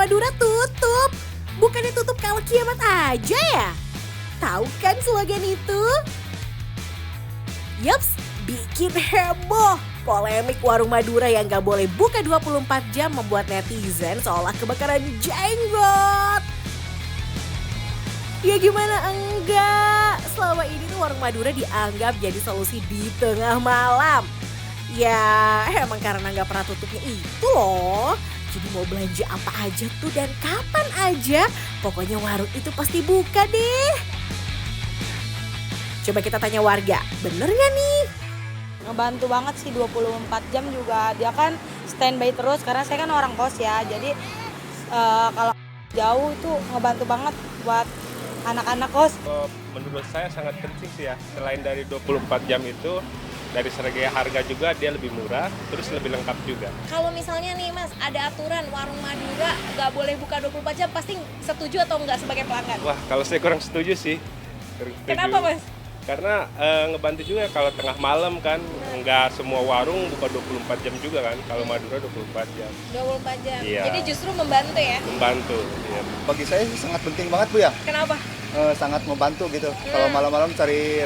Madura tutup. Bukannya tutup kalau kiamat aja ya? Tahu kan slogan itu? Yups, bikin heboh. Polemik warung Madura yang gak boleh buka 24 jam membuat netizen seolah kebakaran jenggot. Ya gimana enggak? Selama ini tuh warung Madura dianggap jadi solusi di tengah malam. Ya emang karena gak pernah tutupnya itu loh. Jadi mau belanja apa aja tuh dan kapan aja, pokoknya warung itu pasti buka deh. Coba kita tanya warga, bener gak nih? Ngebantu banget sih 24 jam juga, dia kan standby terus karena saya kan orang kos ya. Jadi kalau jauh itu ngebantu banget buat anak-anak kos. Menurut saya sangat penting sih ya, selain dari 24 jam itu, dari segi harga juga dia lebih murah, terus lebih lengkap juga. Kalau misalnya nih Mas, ada aturan warung Madura nggak boleh buka 24 jam, pasti setuju atau nggak sebagai pelanggan? Wah, kalau saya kurang setuju sih. Kenapa Mas? Karena ngebantu juga kalau tengah malam kan, nggak semua warung buka 24 jam juga kan, kalau Madura 24 jam. 24 jam, Iya. jadi justru membantu ya? Membantu, ya. Bagi saya sih sangat penting banget Bu ya, Kenapa? sangat membantu gitu. Kalau malam-malam cari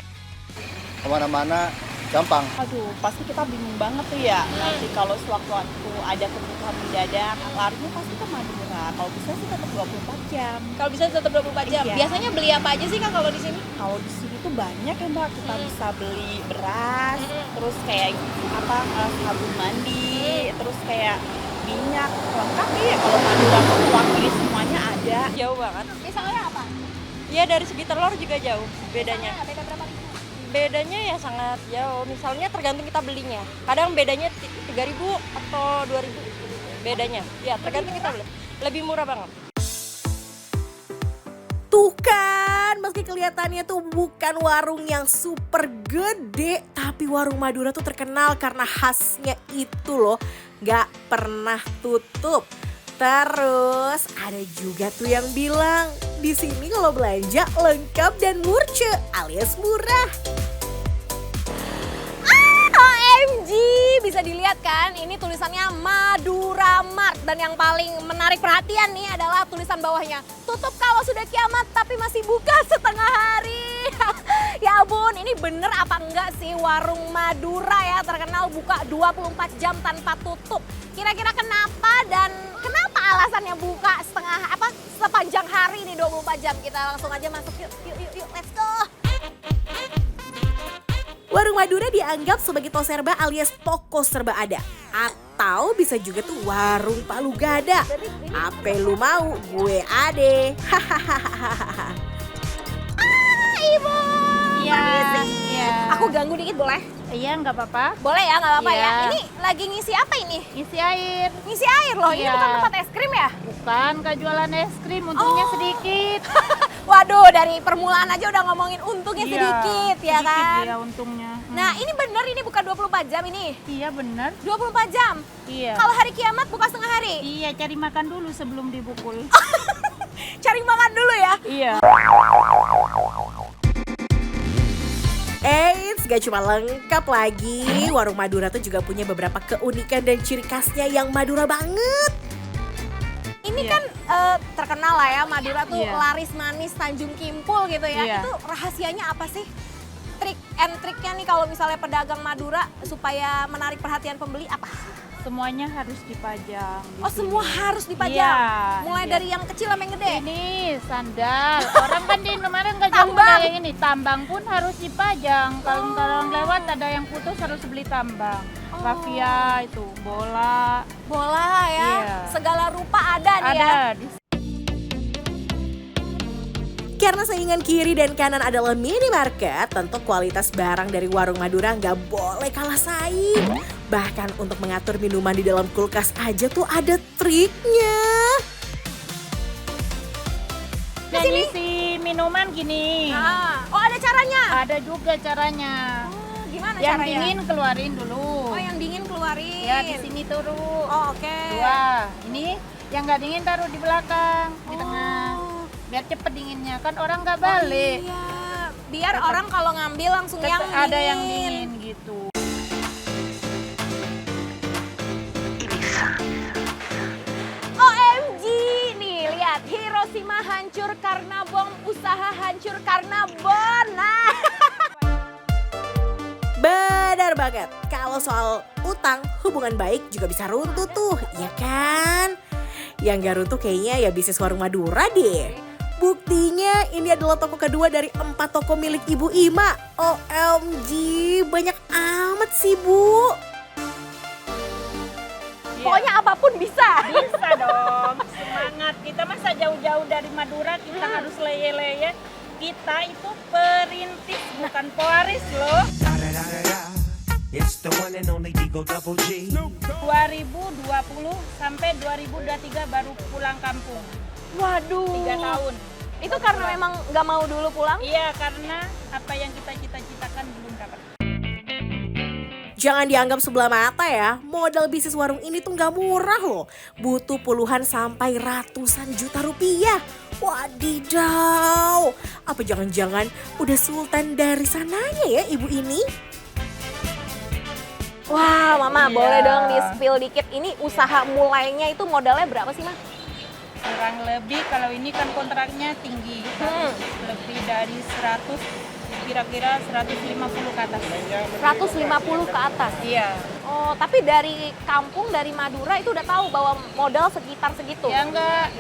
kemana-mana gampang. Aduh, pasti kita bingung banget tuh ya. Nanti kalau sewaktu-waktu ada kebutuhan mendadak, larinya pasti ke Madura. Kalau bisa sih tetap 24 jam. Kalau bisa tetap 24 jam. Iya. Biasanya beli apa aja sih Kak kalau di sini? Kalau di sini tuh banyak ya Mbak, kita bisa beli beras, terus kayak sabun mandi, terus kayak minyak, lengkap ya. Kalau Madura tuh mewakili semuanya ada. Jauh banget. Misalnya apa? Ya dari segi telur juga jauh bedanya. Beda berapa ribu? Bedanya ya sangat jauh. Misalnya tergantung kita belinya. Kadang bedanya 3.000 atau 2.000 bedanya. Ya tergantung kita beli. Lebih murah banget. Tuh kan, meski kelihatannya tuh bukan warung yang super gede, tapi warung Madura tuh terkenal karena khasnya itu loh, gak pernah tutup. Terus ada juga tuh yang bilang, di sini kalau belanja lengkap dan murce alias murah. OMG, bisa dilihat kan ini tulisannya Madura Mart. Dan yang paling menarik perhatian nih adalah tulisan bawahnya, tutup kalau sudah kiamat tapi masih buka setengah hari. Ya ampun, ini bener apa enggak sih warung Madura ya terkenal buka 24 jam tanpa tutup. Kira-kira kenapa dan kenapa alasannya buka sepanjang hari ini 24 jam? Kita langsung aja masuk yuk, let's go. Warung Madura dianggap sebagai toko serba alias toko serba ada. Atau bisa juga tuh warung palu gada. Apa lu mau, gue ade. Hahaha. Ibu, Iya, permisi. iya. Aku ganggu dikit boleh? Iya, nggak apa-apa. Boleh ya, nggak apa-apa Iya. ya. Ini lagi ngisi apa ini? Isi air. Ngisi air loh, ini Iya. bukan tempat es krim ya? Bukan, Kak, jualan es krim, untungnya Oh. sedikit. Waduh, dari permulaan aja udah ngomongin untungnya Iya, sedikit ya kan? Iya, untungnya. Nah ini bener ini bukan 24 jam ini? Iya, bener. 24 jam? Iya. Kalau hari kiamat buka setengah hari? Iya, cari makan dulu sebelum dibukul. Cari makan dulu ya? Iya. Eits, gak cuma lengkap lagi, warung Madura tuh juga punya beberapa keunikan dan ciri khasnya yang Madura banget. Ini Iya. kan terkenal lah ya Madura tuh Iya. laris manis Tanjung Kimpul gitu ya. Iya. Itu rahasianya apa sih? Trik and triknya nih kalau misalnya pedagang Madura supaya menarik perhatian pembeli apa? Semuanya harus dipajang. di Oh sini. semua harus dipajang? Iya, Mulai iya. dari yang kecil sampai yang gede? Ini sandal. Orang kan di kemarin nggak jauh Tambang. dari ini. Tambang pun harus dipajang. Kalau orang lewat ada yang putus harus beli tambang. Oh. Rafia itu, bola. Bola ya, Iya. segala rupa ada nih ya. Ada di Karena saingan kiri dan kanan adalah minimarket, tentu kualitas barang dari warung Madura nggak boleh kalah saing. Bahkan untuk mengatur minuman di dalam kulkas aja tuh ada triknya. Dan isi minuman gini. Ah, oh ada caranya? Ada juga caranya. Oh, gimana Yang caranya? dingin keluarin dulu. Oh yang dingin keluarin. Ya di sini turun. Oh oke. Dua. Ini yang nggak dingin taruh di belakang, di tengah. Oh. Biar cepet dinginnya. Kan orang nggak balik. Oh, iya. Biar Tetep- orang kalau ngambil langsung yang dingin. Ada yang dingin gitu. OMG, sih mah hancur karena bom, usaha hancur karena bon. Nah. Benar banget, kalau soal utang hubungan baik juga bisa runtuh tuh, ya kan? Yang gak runtuh kayaknya ya bisnis warung Madura deh. Buktinya ini adalah toko kedua dari 4 toko milik Ibu Ima. OMG, banyak amat sih Bu. Pokoknya apapun bisa. Bisa dong, semangat. Kita masa jauh-jauh dari Madura, kita harus leye-leye. Kita itu perintis, bukan pewaris loh. It's the one and only Digo Double G. 2020 sampai 2023 baru pulang kampung. Waduh. 3 tahun. Itu karena memang nggak mau dulu pulang? Iya, karena apa yang kita cita-citakan belum dapat. Jangan dianggap sebelah mata ya, modal bisnis warung ini tuh gak murah loh. Butuh puluhan sampai ratusan juta rupiah. Wadidaw, apa jangan-jangan udah sultan dari sananya ya ibu ini? Wah, Mama Iya. boleh dong di-spill dikit. Ini usaha mulainya itu modalnya berapa sih, Ma? Kurang lebih kalau ini kan kontraknya tinggi, harus lebih dari 100, kira-kira 150 ke atas. 150 ke atas. Iya. Oh, tapi dari kampung, dari Madura itu udah tahu bahwa modal sekitar segitu. Ya enggak,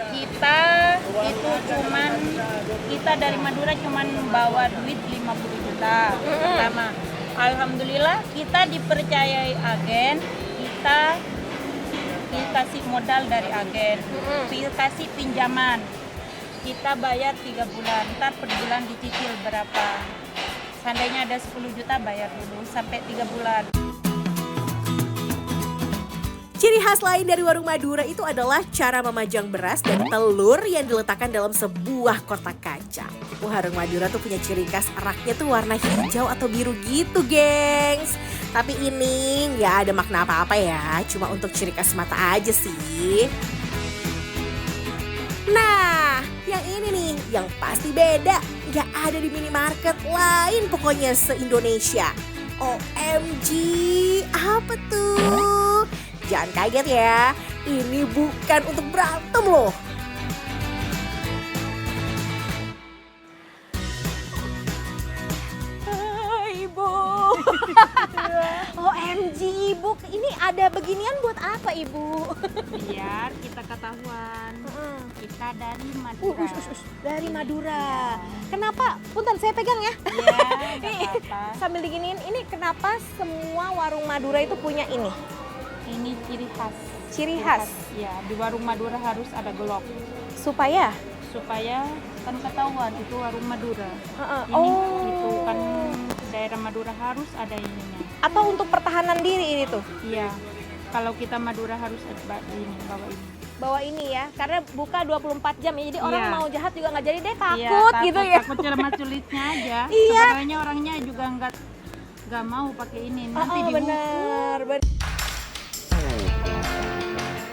kita dari Madura cuman bawa duit 50 juta pertama. Alhamdulillah kita dipercayai agen, kita dikasih modal dari agen, dikasih pinjaman. Kita bayar 3 bulan, ntar per bulan dicicil berapa. Seandainya ada 10 juta bayar dulu sampai 3 bulan. Ciri khas lain dari warung Madura itu adalah cara memajang beras dan telur yang diletakkan dalam sebuah kotak kaca. Warung Madura tuh punya ciri khas raknya tuh warna hijau atau biru gitu, gengs. Tapi ini nggak ada makna apa-apa ya, cuma untuk ciri khas mata aja sih. Nah, yang ini nih, yang pasti beda. Nggak ada di minimarket lain pokoknya se-Indonesia. OMG, apa tuh? Jangan kaget ya, ini bukan untuk berantem loh. Ibu. OMG, Ibu. Ini ada beginian buat apa, Ibu? Biar kita ketahuan kita dari Madura. Dari Madura. Kenapa? Punten, saya pegang ya. Iya, nggak Nih, apa-apa. sambil diginiin, ini kenapa semua warung Madura itu punya ini? Ini ciri khas. Ciri khas. Ya, di warung Madura harus ada gelok Supaya? supaya kan ketahuan itu warung Madura. Ini Oh. itu kan daerah Madura harus ada ininya. Atau untuk pertahanan diri ini tuh? Iya. Kalau kita Madura harus ada ini, bawa ini. Bawa ini ya, karena buka 24 jam ya, jadi orang Iya. mau jahat juga nggak jadi deh, Iya, takut gitu ya. Takut ceramah sulitnya aja. Iya. Sebenarnya orangnya juga nggak mau pakai ini. Nanti Oh, dibuka. bener.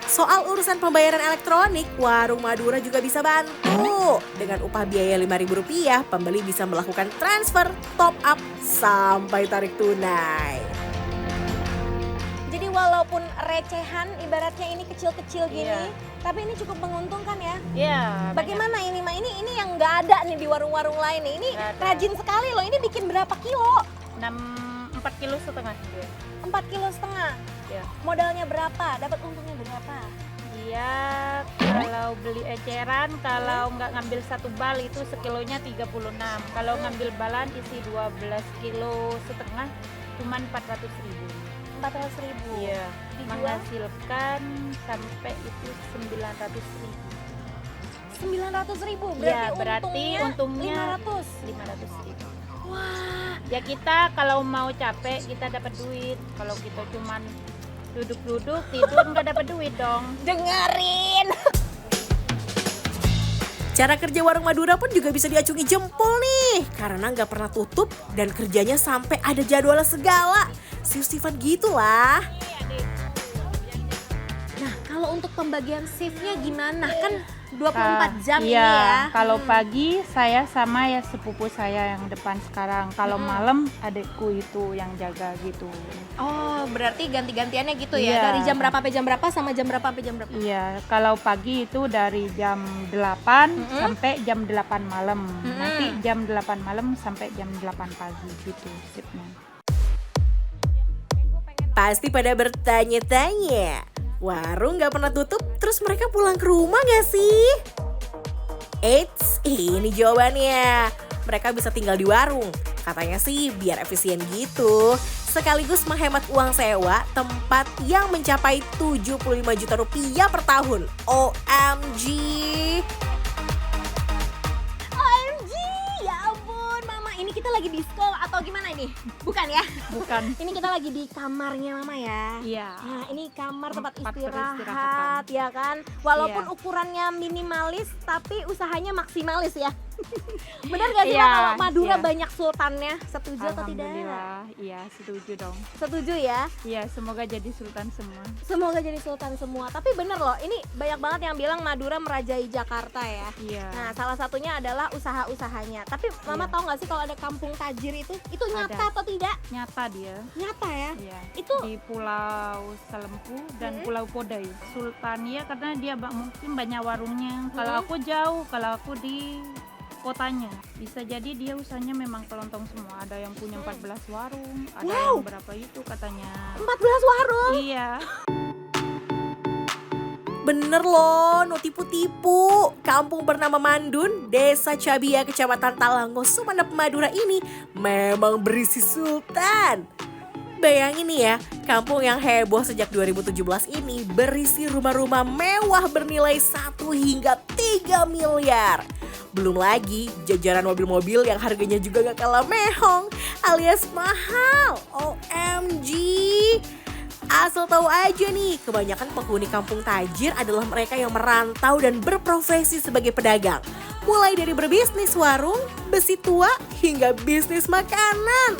Soal urusan pembayaran elektronik, warung Madura juga bisa bantu. Dengan upah biaya Rp5.000, pembeli bisa melakukan transfer, top up, sampai tarik tunai. Jadi walaupun recehan, ibaratnya ini kecil-kecil gini, Iya. tapi ini cukup menguntungkan ya. Iya. Bagaimana ini, Ma? Ini yang nggak ada nih di warung-warung lain nih. Ini Nggak ada. rajin sekali loh. Ini bikin berapa kilo? 4,5 kilo dia. 4,5 kilo. Ya. Modalnya berapa? Dapat untungnya berapa? Dia kalau beli eceran, kalau nggak ngambil 1 bal itu sekilonya 36. Kalau ngambil balan isi 12,5 kilo, cuman 400.000. 400.000. Iya. Dijual? Menghasilkan sampai itu 900.000. 900.000 Ya, berarti untungnya 500. 500.000. Wah, Ya kita kalau mau capek kita dapat duit. Kalau kita cuman duduk-duduk tidur nggak dapat duit dong. dengerin. Cara kerja warung Madura pun juga bisa diacungi jempol nih. Karena nggak pernah tutup dan kerjanya sampai ada jadwalnya segala. Shift-shiftan gitu lah. Nah, kalau untuk pembagian shiftnya gimana? Kan 24 jam ini Iya, ya. kalau pagi saya sama ya sepupu saya yang depan sekarang. Kalau malam adikku itu yang jaga gitu. Oh, berarti ganti-gantiannya gitu ya. Iya. Dari jam berapa sampai jam berapa sama jam berapa sampai jam berapa? Iya, kalau pagi itu dari jam 8 sampai jam 8 malam. Nanti jam 8 malam sampai jam 8 pagi gitu shiftnya. Pasti pada bertanya-tanya, warung nggak pernah tutup, terus mereka pulang ke rumah nggak sih? Eits, ini jawabannya. Mereka bisa tinggal di warung. Katanya sih biar efisien gitu. Sekaligus menghemat uang sewa tempat yang mencapai 75 juta rupiah per tahun. OMG! OMG, ya ampun Mama. Ini kita lagi di sekolah atau gimana ini? Bukan ya? Bukan. Ini kita lagi di kamarnya Mama ya. Iya. Nah, ini kamar tempat Tempat istirahat peristirahatan. ya kan. Walaupun Iya. ukurannya minimalis tapi usahanya maksimalis ya. Benar gak sih Iya, Ma, kalau Madura iya. banyak sultannya? Setuju atau tidak? Alhamdulillah, iya setuju dong. Setuju ya. Iya, semoga jadi sultan semua. Semoga jadi sultan semua. Tapi bener loh, ini banyak banget yang bilang Madura merajai Jakarta ya. Iya. Nah, salah satunya adalah usaha-usahanya. Tapi Mama Iya. tahu nggak sih kalau ada kampung tajir itu nyata Ada. atau tidak? Nyata dia. Nyata ya. Iya. Itu- di Pulau Selempu dan Pulau Podai. Sultania karena dia mungkin banyak warungnya. Kalau aku jauh, kalau aku di kotanya. Bisa jadi dia usahanya memang kelontong semua. Ada yang punya 14 warung, ada yang berapa itu katanya. 14 warung. Iya. Bener loh, no tipu-tipu. Kampung bernama Mandun, Desa Cabia, Kecamatan Talango, Sumeneb, Madura ini memang berisi sultan. Bayangin nih ya, kampung yang heboh sejak 2017 ini berisi rumah-rumah mewah bernilai 1 hingga 3 miliar. Belum lagi jajaran mobil-mobil yang harganya juga gak kalah mehong alias mahal. OMG. Asal tahu aja nih, kebanyakan penghuni kampung tajir adalah mereka yang merantau dan berprofesi sebagai pedagang. Mulai dari berbisnis warung, besi tua, hingga bisnis makanan.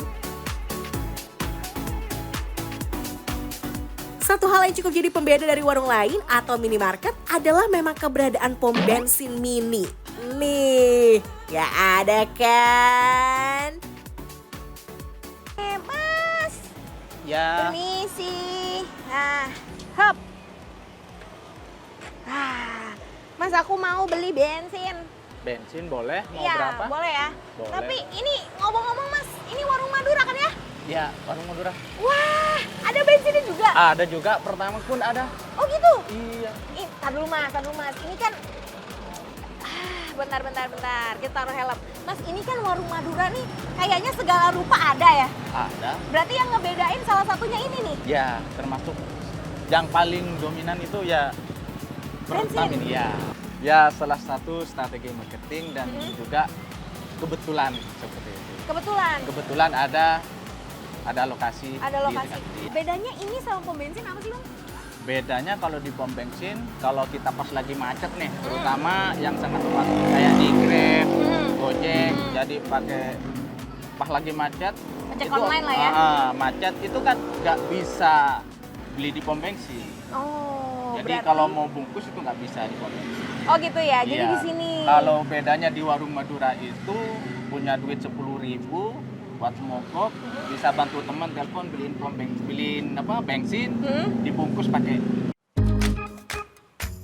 Satu hal yang cukup jadi pembeda dari warung lain atau minimarket adalah memang keberadaan pom bensin mini. Nih, gak ada kan? Mas, Ya, permisi. Nah, hop. Mas aku mau beli bensin. Bensin boleh, mau Iya, berapa? boleh ya. Boleh. Tapi ini ngomong-ngomong Mas, ini warung Madura kan ya? Ya, warung Madura. Wah, ada bensinnya juga. Ada juga, pertama pun ada. Oh gitu. Iya. Tar dulu Mas. Ini kan bentar. Kita taruh helm. Mas, ini kan warung Madura nih kayaknya segala rupa ada ya. Ada. Berarti yang ngebedain salah satunya ini nih. Ya, termasuk yang paling dominan itu ya Pertamina. Ya. Ya, salah satu strategi marketing dan juga kebetulan seperti itu. Kebetulan ada lokasi. Ada di lokasi. dekat sini. Bedanya ini sama pom bensin apa sih Bang? Bedanya kalau di pom bensin, kalau kita pas lagi macet nih, terutama yang sangat membantu kayak di Grab, Gojek, jadi pakai pas lagi macet. Ojek online lah ya? Macet itu kan nggak bisa beli di pom bensin. Oh, Jadi berarti. kalau mau bungkus itu nggak bisa di pom bensin. Oh gitu ya. Jadi Iya. di sini. Kalau bedanya di warung Madura itu punya duit 10.000 buat mogok, bisa bantu teman telepon beliin bensin, dibungkus pakai.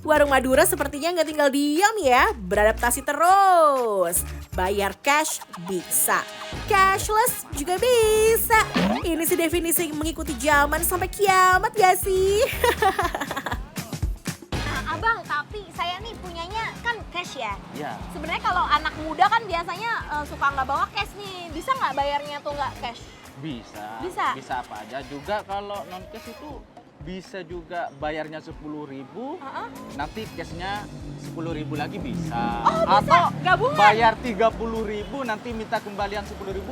Warung Madura sepertinya nggak tinggal diam ya, beradaptasi terus. Bayar cash bisa, cashless juga bisa. Ini sih definisi mengikuti zaman sampai kiamat gak sih? Nah, Abang, tapi saya nih punyanya kan cash ya. Ya, Sebenarnya kalau anak muda kan biasanya suka nggak bawa cash nih. Bisa nggak bayarnya tuh nggak cash? bisa. Bisa? Bisa apa aja. Juga kalau non cash itu bisa juga bayarnya 10.000, nanti cashnya 10.000 lagi bisa. Oh, bisa? Atau Gabungan? bayar 30.000 nanti minta kembalian 10.000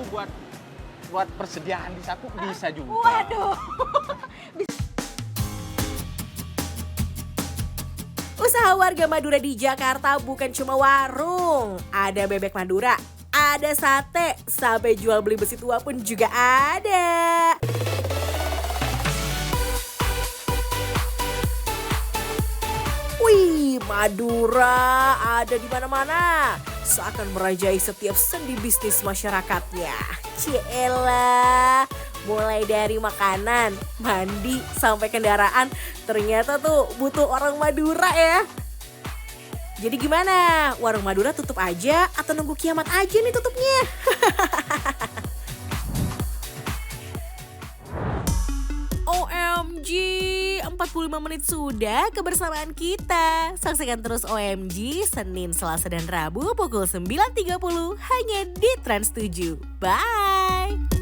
buat persediaan di saku bisa juga. Waduh. Usaha warga Madura di Jakarta bukan cuma warung, ada bebek Madura, ada sate, sampai jual beli besi tua pun juga ada. Wih, Madura ada di mana-mana. Seakan merajai setiap sendi bisnis masyarakatnya. Ciela, mulai dari makanan, mandi, sampai kendaraan. Ternyata tuh butuh orang Madura ya. Jadi gimana? Warung Madura tutup aja atau nunggu kiamat aja nih tutupnya? OMG, 45 menit sudah kebersamaan kita. Saksikan terus OMG Senin, Selasa, dan Rabu pukul 9.30 hanya di Trans 7. Bye!